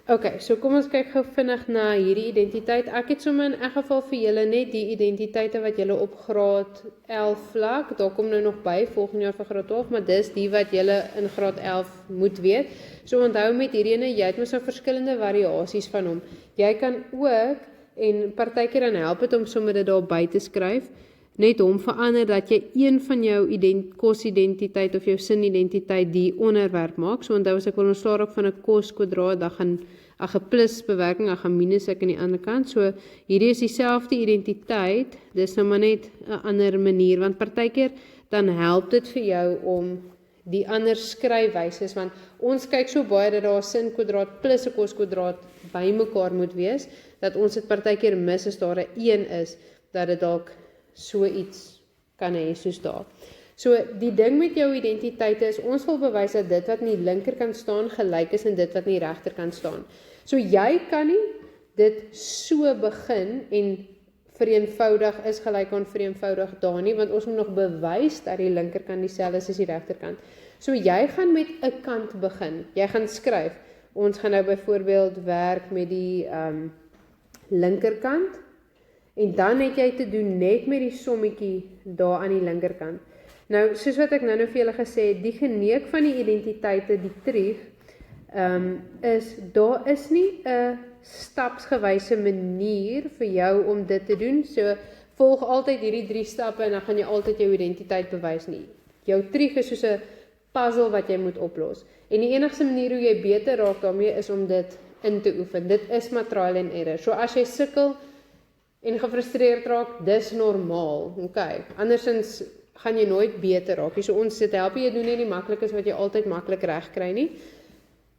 Okay, so kom ons kyk gou vinnig na hierdie identiteit. Ek het sommer in elk geval vir julle net die identiteite wat julle op graad 11 vlak, daar kom nou nog by volgende jaar vir graad 12, maar dis die wat julle in graad 11 moet weet. So onthou met hierdie ene, jy het mos nou verskillende variasies van hom. Jy kan ook, en partykeer dan help dit om sommer dit daar by te skryf, net hom verander dat jy een van jou kosidentiteit of jou sinidentiteit die onderwerp maak. So onthou as ek wil ontslaar ook van 'n kos kwadraat, dan gaan ag 'n plus bewerking, dan gaan minus ek aan die ander kant. So hierdie is dieselfde identiteit, dis nou maar net 'n ander manier, want partykeer dan help dit vir jou om die ander skryfwyses, want ons kyk so baie dat daar 'n sin kwadraat plus 'n kos kwadraat bymekaar moet wees, dat ons dit partykeer mis as daar 'n 1 is, dat dit dalk so iets kan hê soos daar. So die ding met jou identiteite is, ons wil bewys dat dit wat in die linkerkant staan gelyk is aan dit wat in die regterkant staan. So jy kan nie dit so begin en vereenvoudig is gelyk aan vereenvoudig daar nie, want ons moet nog bewys dat die linkerkant dieselfde is as die regterkant. So jy gaan met 'n kant begin. Jy gaan skryf. Ons gaan nou byvoorbeeld werk met die linkerkant. En dan het jy te doen net met die sommetjie daar aan die linkerkant. Nou, soos wat ek nou vir julle gesê het, die geneek van die identiteite, die trig, is, daar is nie 'n stapsgewyse manier vir jou om dit te doen. So, volg altyd hierdie 3 stappe en dan gaan jy altyd jou identiteit bewys nie. Jou trig is soos 'n puzzle wat jy moet oplos. En die enigste manier hoe jy beter raak daarmee is om dit in te oefen. Dit is maar trial and error. So, as jy sukkel en gefrustreerd raak, dis normaal, okay. Andersins gaan jy nooit beter raak. So ons dit help jy doen nie die maklikes wat jy altyd maklik reg kry nie,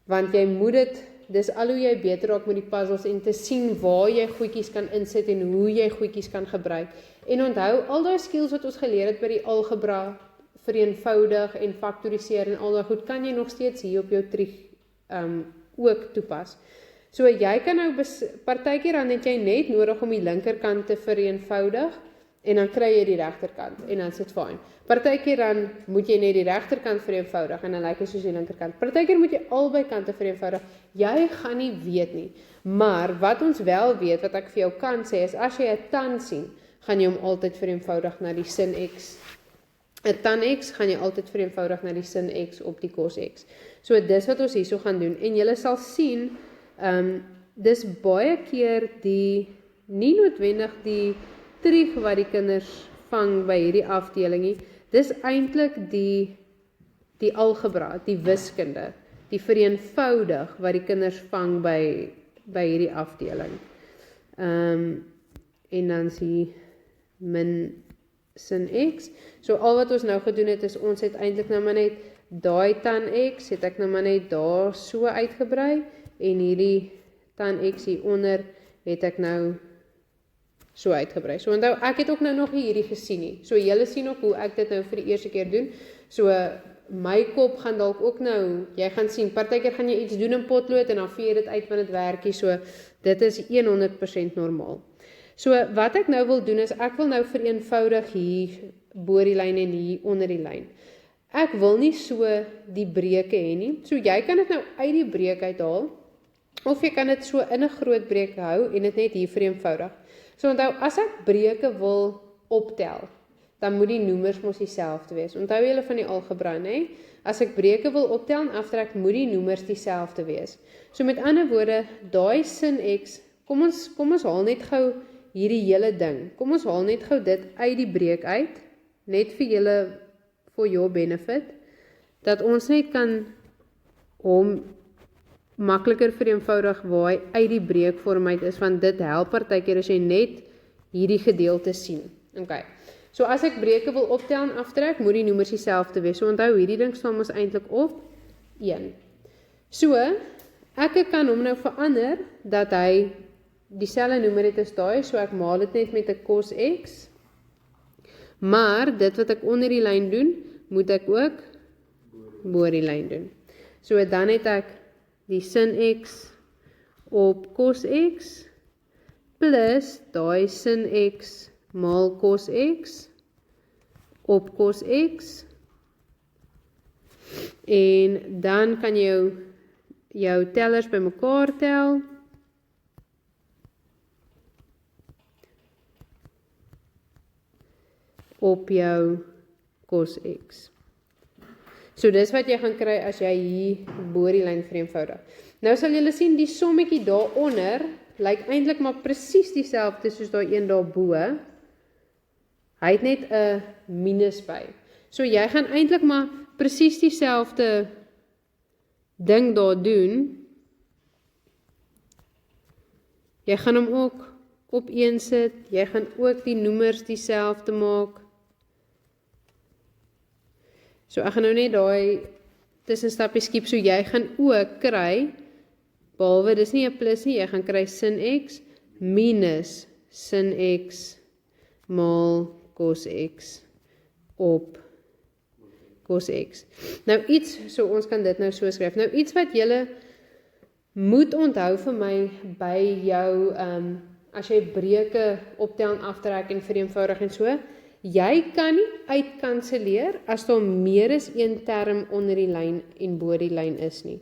want jy moet dit, dis al hoe jy beter raak met die puzzles en te sien waar jy goedjies kan insit en hoe jy goedjies kan gebruik. En onthou, al daai skills wat ons geleer het by die algebra, vereenvoudig en faktoriseer en al daai goed, kan jy nog steeds hier op jou trig ook toepas. So jy kan nou, partykeer dan het jy net nodig om die linkerkant te vereenvoudig, en dan kry jy die regterkant, en dan is dit fyn. Partykeer dan moet jy net die regterkant vereenvoudig, en dan lyk dit soos die linkerkant. Partykeer moet jy albei kante vereenvoudig, jy gaan nie weet nie. Maar wat ons wel weet, wat ek vir jou kan sê, is as jy 'n tan sien, gaan jy hom altyd vereenvoudig na die sin x. 'n tan x gaan jy altyd vereenvoudig na die sin x op die cos x. So dis wat ons hierso gaan doen, en julle sal sien, dis baie keer nie noodwendig die trig wat die kinders vang by hierdie afdeling nie, dis eintlik die algebra, die wiskunde, die vereenvoudig wat die kinders vang by hierdie afdeling. En dan sien min sin x. So al wat ons nou gedoen het, is ons het eintlik nou maar net daai tan x, het ek nou maar net daar so uitgebrei, en hierdie tan x hieronder het ek nou so uitgebrei. So onthou, ek het ook nou nog hierdie gesien nie. So julle sien ook hoe ek dit nou vir die eerste keer doen. So my kop gaan dalk ook nou, jy gaan sien, partykeer gaan jy iets doen in potlood en dan vee jy dit uit van dit werkie. So dit is 100% normaal. So wat ek nou wil doen is, ek wil nou vereenvoudig hier bo die lyn en hier onder die lyn. Ek wil nie so die breuke hê nie. So jy kan dit nou uit die breuk uithaal, of jy kan dit so in 'n groot breuk hou en dit net hier vereenvoudig. So onthou, as ek breuke wil optel, dan moet die noemers mos dieselfde wees. Onthou julle van die algebra, né? As ek breuke wil optel en aftrek, moet die noemers dieselfde wees. So met ander woorde, daai sin x, kom ons haal net gou hierdie hele ding. Kom ons haal net gou dit uit die breuk uit, net vir julle, for your benefit, dat ons net kan hom makliker vereenvoudig waar hy uit die breukvorm uit is, want dit help partykeer as jy net hierdie gedeelte sien. Okay. So as ek breuke wil optel en aftrek, moet die noemers dieselfde wees. So onthou, hierdie ding staan ons eintlik op 1. So, ek kan hom nou verander, dat hy dieselfde noemer het as daai, so ek maal dit net met 'n cos x, maar dit wat ek onder die lyn doen, moet ek ook bo die lyn doen. So dan het ek die sin x op cos x, plus daai sin x maal cos x, op cos x, en dan kan jy jou tellers bymekaar tel. Op jou cos X. So dis wat jy gaan kry as jy hier bo die lyn vereenvoudig. Nou sal julle sien die sommetjie daaronder lyk eintlik maar presies dieselfde soos daai een daarbo. Hy het net 'n minus by. So jy gaan eintlik maar presies dieselfde ding daar doen. Jy gaan hom ook op 1 sit. Jy gaan ook die noemers dieselfde maak. So ek gaan nou net daai tussenstapie skiep, so jy gaan ook kry, behalwe dis nie 'n plus nie, jy gaan kry sin X minus sin X maal cos X op cos X. Nou iets, so ons kan dit nou so skryf, nou iets wat julle moet onthou vir my by jou, as jy breuke optel en aftrek en vereenvoudig en so, jy kan nie uitkanselleer as daar meer as een term onder die lyn en bo die lyn is nie.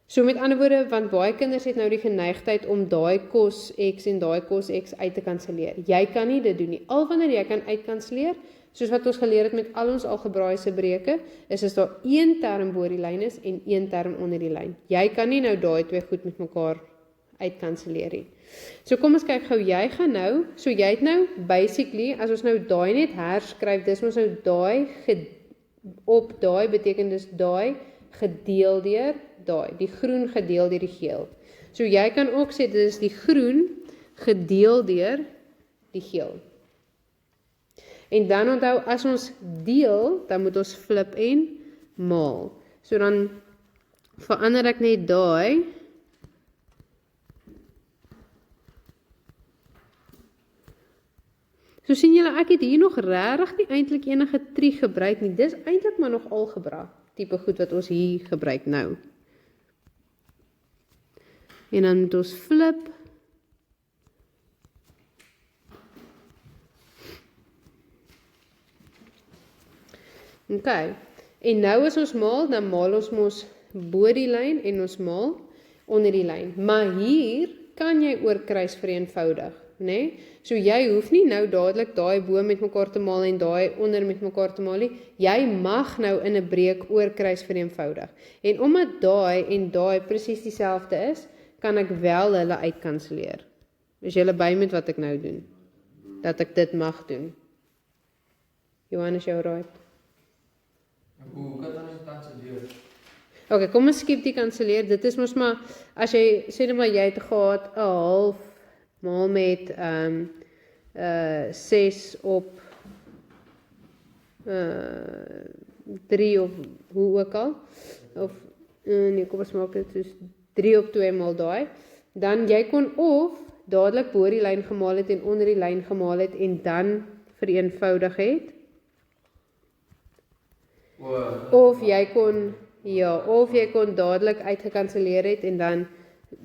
So met ander woorde, want baie kinders het nou die geneigtheid om daai cos X en daai cos X uit te kanselleer. Jy kan nie dit doen nie. Al wanneer jy kan uitkanselleer, soos wat ons geleer het met al ons algebraïese breuke, is as daar een term bo die lyn is en een term onder die lyn. Jy kan nie nou daai twee goed met mekaar uitkanselleer nie. So kom ons kyk gou, jy gaan nou, so jy het nou basically, as ons nou daai net herskryf, dis ons nou daai op daai beteken dis daai gedeel deur daai, die groen gedeel deur die geel. So jy kan ook sê dit is die groen gedeel deur die geel. En dan onthou, as ons deel, dan moet ons flip en maal. So dan verander ek net daai So sien julle, ek het hier nog regtig nie eintlik enige trig gebruik nie. Dis eintlik maar nog algebra, tipe goed wat ons hier gebruik nou. En dan moet ons flip. Ok, en nou as ons maal, dan maal ons mos bo die lyn en ons maal onder die lyn. Maar hier kan jy oorkruis vereenvoudig. Nee? So jy hoef nie nou dadelik daai bo met mekaar te maal en daai onder met mekaar te maal nie. Jy mag nou in 'n breek oorkruis vereenvoudig. En omdat daai en daai presies dieselfde is, kan ek wel hulle uitkanselleer. Is julle by met wat ek nou doen? Dat ek dit mag doen. Johan, is jou right? Hoe kan dan dit kanselleer? Ok, kom ons skiep die kanselleer. Dit is mos maar, as jy, sê net maar jy het gehad 'n half maal met 6 op 3 of hoe ook al, of nee, kom ons maak dit soos 3 op 2 maal daai, dan jy kon of dadelik bo die lyn gemaal het en onder die lyn gemaal het en dan vereenvoudig het, of jy kon, ja, of jy kon dadelik uitgekanselleer het en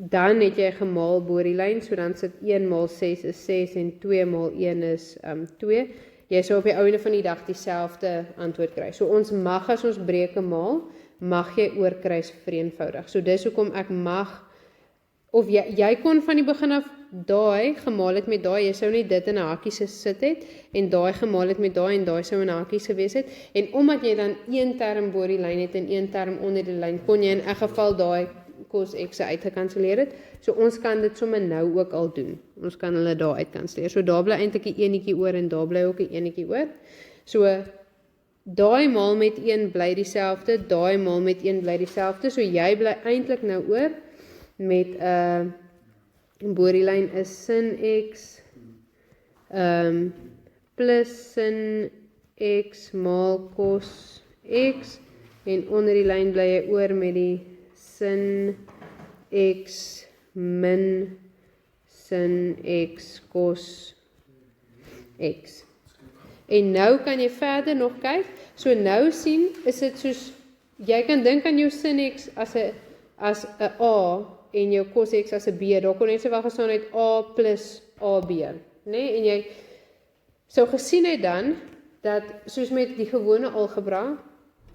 dan het jy gemaal bo die lyn, so dan sit 1 maal 6 is 6 en 2 maal 1 is 2. Jy sou op die einde van die dag dieselfde antwoord kry. So ons mag, as ons breuke maal, mag jy oorkruis vereenvoudig. So dis hoekom ek mag, of jy kon van die begin af daai gemaal het met daai, jy sou net dit in 'n hakkie gesit het, en daai gemaal het met daai en daai sou in 'n hakkie gewees het, en omdat jy dan een term bo die lyn het en een term onder die lyn, kon jy in elk geval daai cos X uitgekanselleer het. So ons kan dit sommer nou ook al doen. Ons kan hulle daar uitkanselleer. So daar bly eintlik 'n enetjie oor en daar bly ook 'n enetjie oor. So daai maal met 1 bly dieselfde, daai maal met 1 bly dieselfde. So jy bly eintlik nou oor met bo die lyn is sin X plus sin X maal cos X, en onder die lyn bly jy oor met die sin X min sin X cos X. En nou kan jy verder nog kyk. So nou sien, is dit soos, jy kan dink aan jou sin X as 'n A en jou cos X as 'n B. Daar kon net so wel gestaan uit A plus AB, nee? En jy sou gesien het dan dat soos met die gewone algebra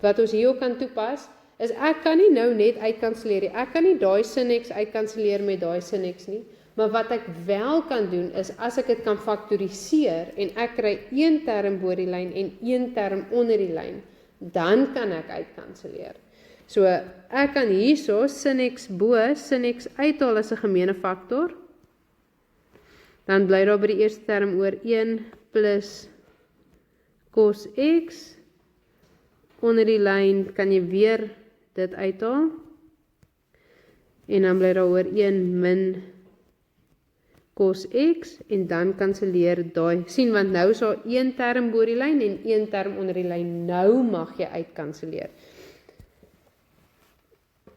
wat ons hier ook kan toepas, is ek kan nie nou net uitkanselleer nie. Ek kan nie daai sin X uitkanselleer met daai sin X nie. Maar wat ek wel kan doen is as ek dit kan faktoriseer en ek kry een term bo die lyn en een term onder die lyn, dan kan ek uitkanselleer. So ek kan hierso sin X bo, sin X uithaal as 'n gemeene faktor. Dan bly daar by die eerste term oor 1 plus cos X. Onder die lyn kan jy weer dit uithaal. En dan bly daar oor 1 min cos X. En dan kanselleer daai. Sien, want nou is daar een term bo die lyn en een term onder die lyn. Nou mag jy uitkanselleer.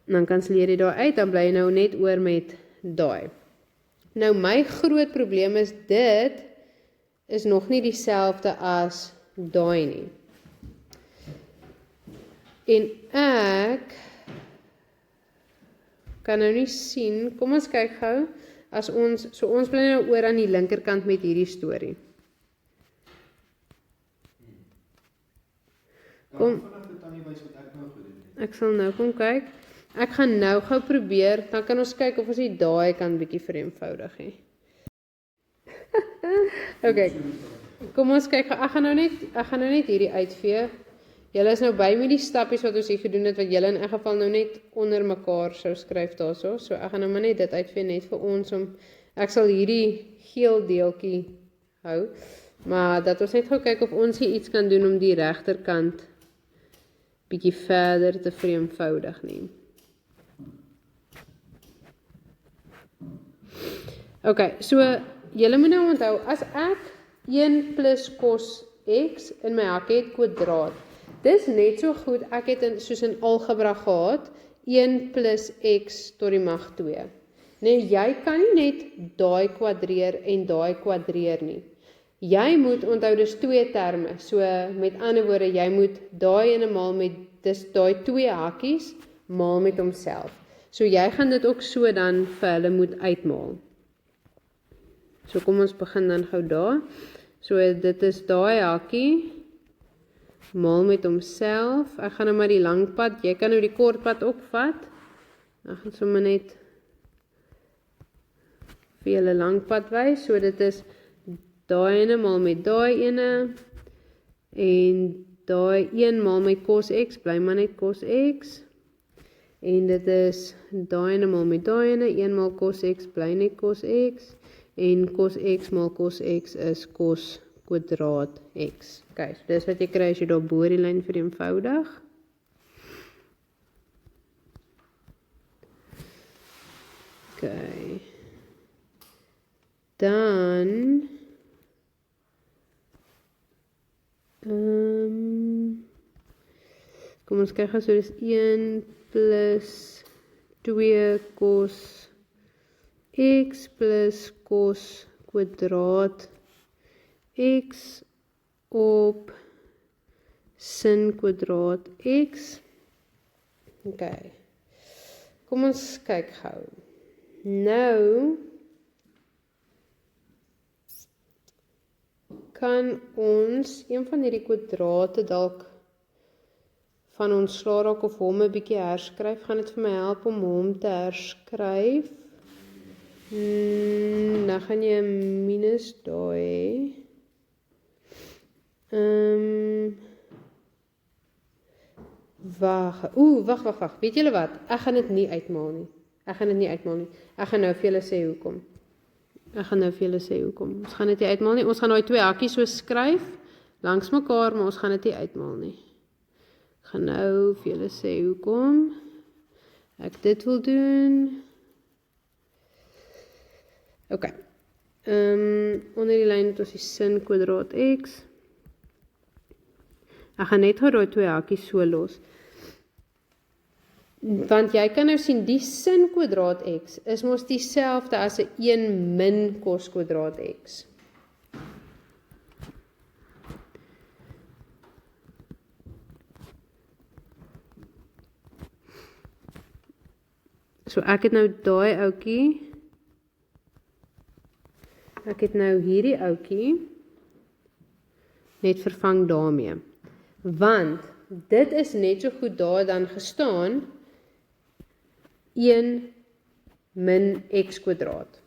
Dan kanselleer jy daai uit, dan bly jy nou net oor met daai. Nou my groot probleem is dit is nog nie dieselfde as daai nie. En ek kan nou nie sien, kom ons kyk gou, as ons bly nou oor aan die linkerkant met hierdie storie. Kom, ek sal nou kom kyk. Ek gaan nou gou probeer, dan kan ons kyk of ons die daai kan bietjie vereenvoudig hê. Okay, kom ons kyk, ek gaan nou net hierdie uitvee. Julle is nou by met die stappies wat ons hier gedoen het, wat julle in 'n geval nou net onder mekaar sou skryf daarso. So ek gaan nou maar net dit uitvee net vir ons ek sal hierdie geel deeltjie hou, maar dat ons net gou kyk of ons hier iets kan doen om die regterkant bietjie verder te vereenvoudig nie. Okay, so julle moet nou onthou, as ek 1 plus cos X in my hak het kwadraat, dis net so goed, ek het soos in algebra gehad, 1 plus X tot die mag 2. Nee, jy kan nie net daai kwadreer en daai kwadreer nie. Jy moet onthou, dis 2 terme, so met ander woorde, jy moet daai ene maal met, dis daai 2 hakies, maal met homself. So jy gaan dit ook so dan vir hulle moet uitmaal. So kom ons begin dan gou daar. So dit is daai hakkie, maal met homself. Ek gaan nou maar die lang pad, jy kan nou die kort pad opvat. Ek gaan sommer net vir julle lang pad wys. So dit is daai ene maal met daai ene en daai 1 maal met cos X, bly maar net cos X. En dit is daai ene maal met daai ene, 1 maal cos X, bly net cos X. En cos X maal cos X is cos kwadraat X. Okay, so dis wat jy kry as jy daar bo die lyn vereenvoudig. Okay. Dan kom ons kyk, so dis 1 plus 2 cos X plus cos kwadraat X op sin kwadraat X. Okay. Kom ons kyk gou. Nou kan ons een van hierdie kwadrate dalk van ons slaaraak of hom 'n bietjie herskryf. Gaan dit vir my help om hom te herskryf? Dan gaan jy minus daai. Wag. Weet julle wat? Ek gaan dit nie uitmaal nie. Ek gaan nou vir julle sê hoekom. Ons gaan dit nie uitmaal nie. Ons gaan daai 2 hakkies so skryf langs mekaar, maar ons gaan dit nie uitmaal nie. Ek gaan nou vir julle sê hoekom ek dit wil doen. Okay. Onder die lyn het ons die sin kwadraat X. Ek gaan net gou daai 2 hakies so los. Want jy kan nou sien, die sin kwadraat X is mos dieselfde as 'n 1 min cos kwadraat X. So ek het nou daai ouetjie. Ek het nou hierdie ouetjie net vervang daarmee. Want dit is net so goed daar dan gestaan 1 min x kwadraat.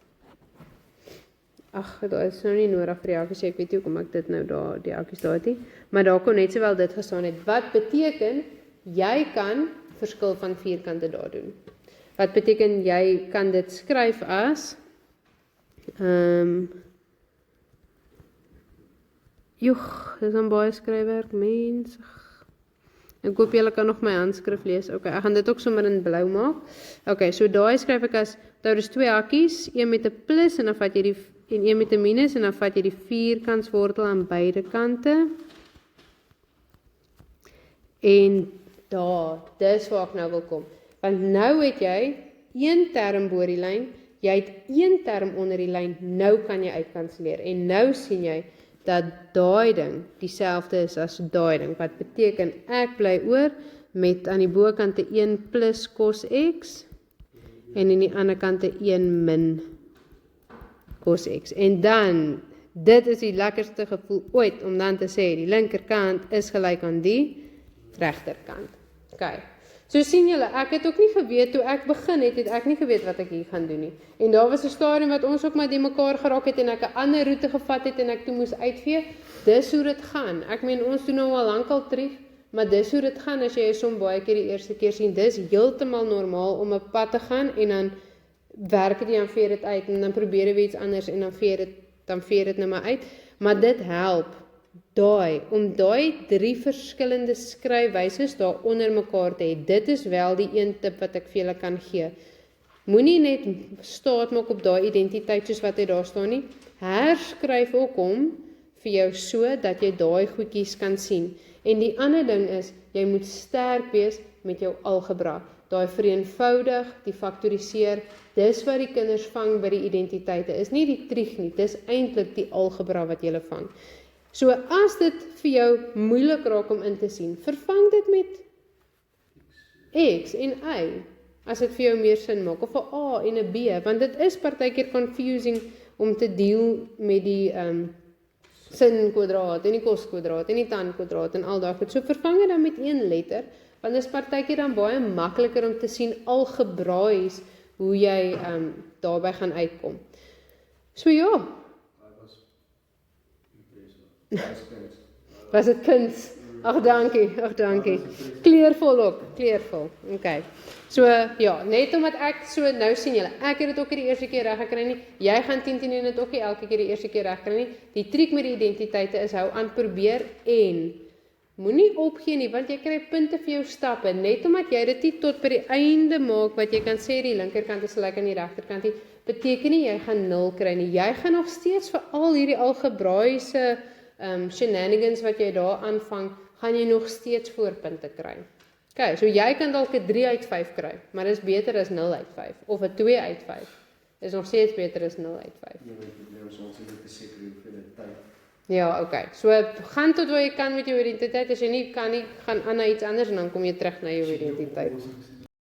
Ag, daar is nou nie nodig vir die hakies, ek weet nie hoekom ek dit nou daar, die hakies daar het nie, maar daar kon net sowel dit gestaan het. Wat beteken, jy kan verskil van vierkante daar doen. Wat beteken, jy kan dit skryf as, joeg, dis dan baie skryfwerk, mens. Ek hoop julle kan nog my handskrif lees. Ok, ek gaan dit ook sommer in blou maak. Ok, so daai skryf ek as, daar is 2 hakies, een met 'n plus en dan vat jy en een met 'n minus en dan vat jy die vierkantswortel aan beide kante. En daar, dis waar ek nou wil kom. Want nou het jy 1 term bo die lyn, jy het 1 term onder die lyn, nou kan jy uitkanselleer. En nou sien jy dat daai ding dieselfde is as daai ding, wat beteken ek bly oor met aan die bokante 1 plus cos x en aan die ander kante 1 min cos x. En dan, dit is die lekkerste gevoel ooit om dan te sê, die linkerkant is gelyk aan die regterkant. Okay. So sien julle, ek het ook nie geweet, toe ek begin het ek nie geweet wat ek hier gaan doen nie. En daar was 'n stadium wat ons ook maar die mekaar geraak het en ek 'n ander roete gevat het en ek toe moes uitvee. Dis hoe dit gaan. Ek meen, ons doen nou al lankal terug, maar dis hoe dit gaan as jy 'n som baie keer die eerste keer sien. Dis heeltemal normaal om 'n pad te gaan en dan werk dit, dan veer dit uit en dan probeer jy iets anders en dan veer dit nou maar uit. Maar dit help. Om daai 3 verskillende skryfwyses daar onder mekaar te hê, dit is wel die een tip wat ek vir julle kan gee. Moenie net staat maak op daai identiteit soos wat hy daar staan nie. Herskryf ook hom vir jou so dat jy daai goedjies kan sien. En die ander ding is, jy moet sterk wees met jou algebra. Daai vereenvoudig, die faktoriseer, dis wat die kinders vang by die identiteite. Is nie die trig nie, dis eintlik die algebra wat jy vang. So as dit vir jou moeilik raak om in te sien, vervang dit met x en y, as dit vir jou meer sin maak, of 'n a en 'n b, want dit is partykeer confusing om te deel met die sin kwadraat en die kos kwadraat en die tan kwadraat en al daai goed. So vervang dit dan met 1 letter, want dit is partykeer dan baie makliker om te sien algebraies hoe jy daarby gaan uitkom. So ja. Was dit kuns? Ag dankie. Kleurvol ook, kleurvol. Okay. So ja, net omdat ek so nou sien julle, ek het dit ook nie die eerste keer reg gekry nie. Jy gaan 10 en dit ook nie elke keer die eerste keer reg kry nie. Die triek met die identiteite is hou aan probeer en moenie opgee nie, want jy kry punte vir jou stappe. Net omdat jy dit nie tot by die einde maak wat jy kan sê die linkerkant is gelyk aan die regterkant nie, beteken nie jy gaan 0 kry nie. Jy gaan nog steeds vir al hierdie algebraiese shenanigans wat jy daar aanvang, gaan jy nog steeds voorpunte kry. Okay, so jy kan dalk 'n 3 uit 5 kry, maar dis beter as 0 uit 5, of 'n 2 uit 5. Is nog steeds beter as 0 uit 5. Ja, die probleem is ons het beseker hoeveel tyd. Ja, okay. So gaan tot waar jy kan met jou identiteit, as jy nie kan nie, gaan aan na iets anders en dan kom jy terug na jou identiteit.